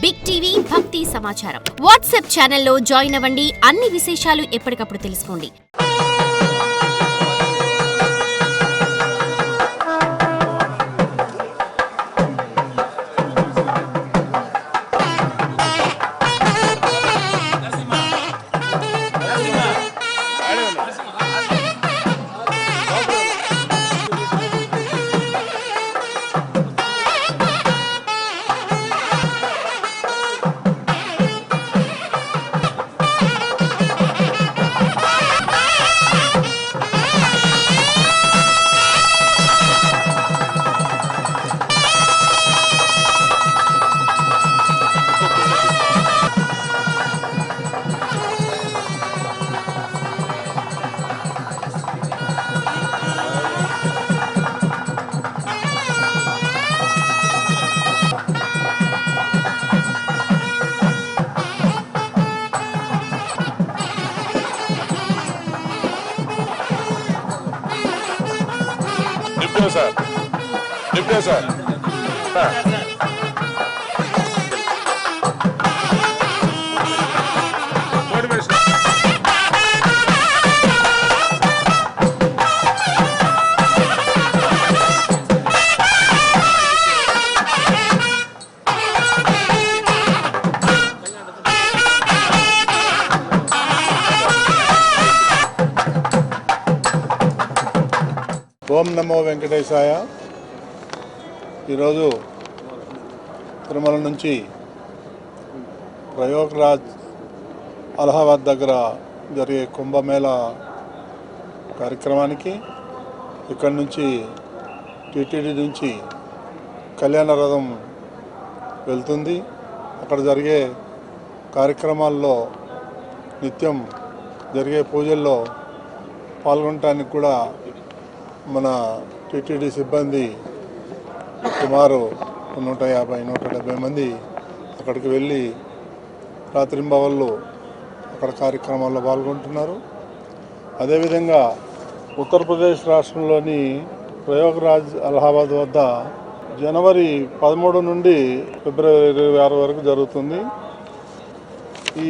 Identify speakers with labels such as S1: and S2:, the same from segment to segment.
S1: Big TV భక్తి సమాచారం WhatsApp ఛానల్లో జాయిన్ అవ్వండి. అన్ని విశేషాలు ఎప్పటికప్పుడు తెలుసుకోండి.
S2: Deputy sir. ఓం నమో వెంకటేశాయ. ఈరోజు తిరుమల నుంచి ప్రయాగ్రాజ్ అలహాబాద్ దగ్గర జరిగే కుంభమేళా కార్యక్రమానికి ఇక్కడి నుంచి టీటీడీ నుంచి కళ్యాణ రథం వెళ్తుంది. అక్కడ జరిగే కార్యక్రమాల్లో నిత్యం జరిగే పూజల్లో పాల్గొనడానికి కూడా మన టీటీడీ సిబ్బంది సుమారు 150-170 మంది అక్కడికి వెళ్ళి రాత్రింబవళ్ళు అక్కడ కార్యక్రమాల్లో పాల్గొంటున్నారు. అదేవిధంగా ఉత్తరప్రదేశ్ రాష్ట్రంలోని ప్రయాగ్రాజ్ అలహాబాద్ వద్ద జనవరి 13 నుండి ఫిబ్రవరి 26 వరకు జరుగుతుంది. ఈ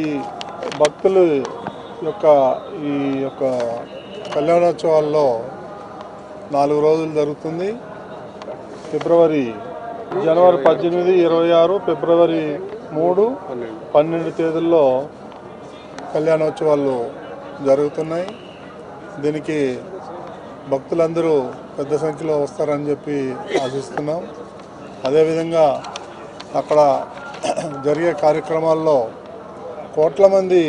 S2: భక్తుల యొక్క కళ్యాణోత్సవాల్లో 4 రోజులు జరుగుతుంది. జనవరి 18, 26, ఫిబ్రవరి 3, 12 తేదీల్లో కళ్యాణోత్సవాలు జరుగుతున్నాయి. దీనికి భక్తులందరూ పెద్ద సంఖ్యలో వస్తారని చెప్పి ఆశిస్తున్నాం. అదేవిధంగా అక్కడ జరిగే కార్యక్రమాల్లో కోట్ల మంది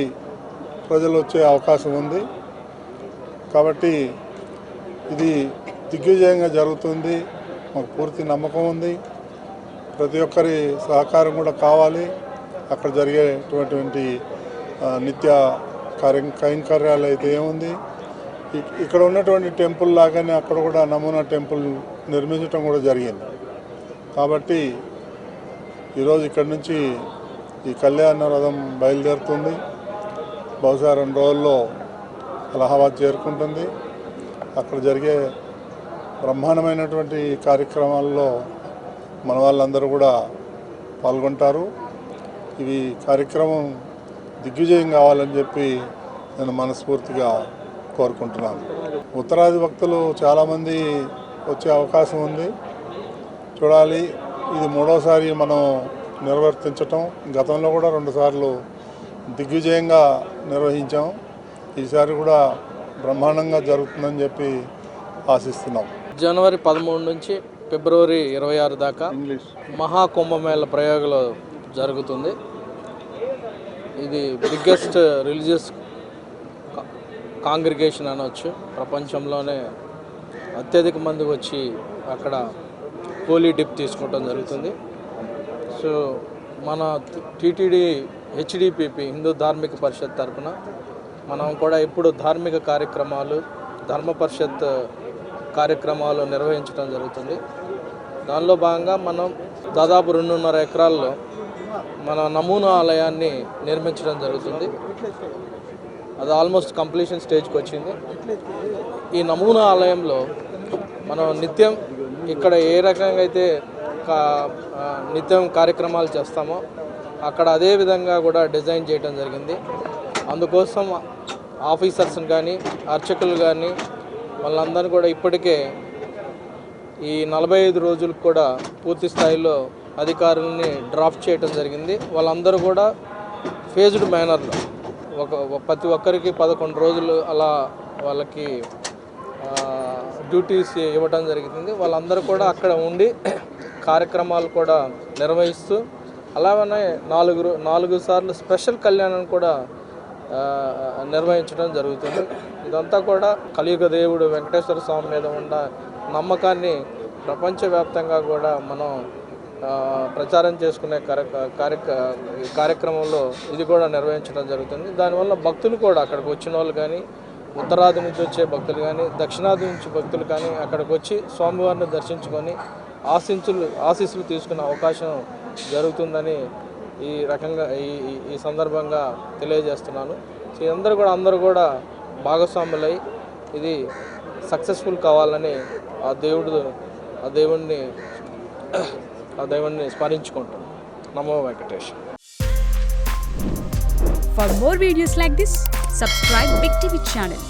S2: ప్రజలు వచ్చే అవకాశం ఉంది. కాబట్టి ఇది దిగ్విజయంగా జరుగుతుంది. మాకు పూర్తి నమ్మకం ఉంది. ప్రతి ఒక్కరి సహకారం కూడా కావాలి. అక్కడ జరిగేటువంటి నిత్య కైంకర్యాలు అయితే ఏముంది, ఇక్కడ ఉన్నటువంటి టెంపుల్ లాగానే అక్కడ కూడా నమూనా టెంపుల్ నిర్మించడం కూడా జరిగింది. కాబట్టి ఈరోజు ఇక్కడి నుంచి ఈ కళ్యాణ రథం బయలుదేరుతుంది. బహుశా 2 రోజుల్లో అలహాబాద్ చేరుకుంటుంది. అక్కడ జరిగే బ్రహ్మాండమైనటువంటి కార్యక్రమాల్లో మన వాళ్ళందరూ కూడా పాల్గొంటారు. ఇవి కార్యక్రమం దిగ్విజయం కావాలని చెప్పి నేను మనస్ఫూర్తిగా కోరుకుంటున్నాను. ఉత్తరాది భక్తులు చాలామంది వచ్చే అవకాశం ఉంది. చూడాలి. ఇది 3వసారి మనం నిర్వర్తించటం. గతంలో కూడా 2 సార్లు దిగ్విజయంగా నిర్వహించాం. ఈసారి కూడా బ్రహ్మాండంగా జరుగుతుందని చెప్పి ఆశిస్తున్నాం.
S3: జనవరి 13 నుంచి ఫిబ్రవరి 26 దాకా మహాకుంభమేళ ప్రయోగంలో జరుగుతుంది. ఇది బిగ్గెస్ట్ రిలీజియస్ కాంగ్రిగేషన్ అనవచ్చు. ప్రపంచంలోనే అత్యధిక మంది వచ్చి అక్కడ హోలీ డిప్ తీసుకోవడం జరుగుతుంది. సో మన టీటీడీ హెచ్డిపిపి హిందూ ధార్మిక పరిషత్ తరఫున మనం కూడా ఇప్పుడు ధార్మిక కార్యక్రమాలు, ధర్మ పరిషత్ కార్యక్రమాలు నిర్వహించడం జరుగుతుంది. దానిలో భాగంగా మనం దాదాపు 2.5 ఎకరాల్లో మన నమూనా ఆలయాన్ని నిర్మించడం జరుగుతుంది. అది ఆల్మోస్ట్ కంప్లీషన్ స్టేజ్కి వచ్చింది. ఈ నమూనా ఆలయంలో మనం నిత్యం ఇక్కడ ఏ రకంగా అయితే నిత్యం కార్యక్రమాలు చేస్తామో అక్కడ అదే విధంగా కూడా డిజైన్ చేయడం జరిగింది. అందుకోసం ఆఫీసర్స్ని కానీ అర్చకులు కానీ వాళ్ళందరూ కూడా ఇప్పటికే ఈ 45 రోజులకు కూడా పూర్తి స్థాయిలో అధికారులని డ్రాఫ్ట్ చేయడం జరిగింది. వాళ్ళందరూ కూడా ఫేజ్డ్ మేనర్లో ప్రతి ఒక్కరికి 11 రోజులు అలా వాళ్ళకి డ్యూటీస్ ఇవ్వడం జరిగింది. వాళ్ళందరూ కూడా అక్కడ ఉండి కార్యక్రమాలు కూడా నిర్వహిస్తూ అలాగనే 4 సార్లు స్పెషల్ కళ్యాణం కూడా నిర్వహించడం జరుగుతుంది. ఇదంతా కూడా కలియుగ దేవుడు వెంకటేశ్వర స్వామి మీద ఉన్న నమ్మకాన్ని ప్రపంచవ్యాప్తంగా కూడా మనం ప్రచారం చేసుకునే కార్యక్రమంలో ఇది కూడా నిర్వహించడం జరుగుతుంది. దానివల్ల భక్తులు కూడా అక్కడికి వచ్చిన వాళ్ళు కానీ ఉత్తరాది నుంచి వచ్చే భక్తులు కానీ దక్షిణాది నుంచి భక్తులు కానీ అక్కడికి వచ్చి స్వామివారిని దర్శించుకొని ఆశీస్సులు తీసుకునే అవకాశం జరుగుతుందని ఈ రకంగా ఈ సందర్భంగా తెలియజేస్తున్నాను. సో అందరూ కూడా భాగస్వాములై ఇది సక్సెస్ఫుల్ కావాలని ఆ దేవుణ్ణి స్మరించుకుంటాం. నమో Venkatesh.
S4: For more videos like this, subscribe Big TV channel.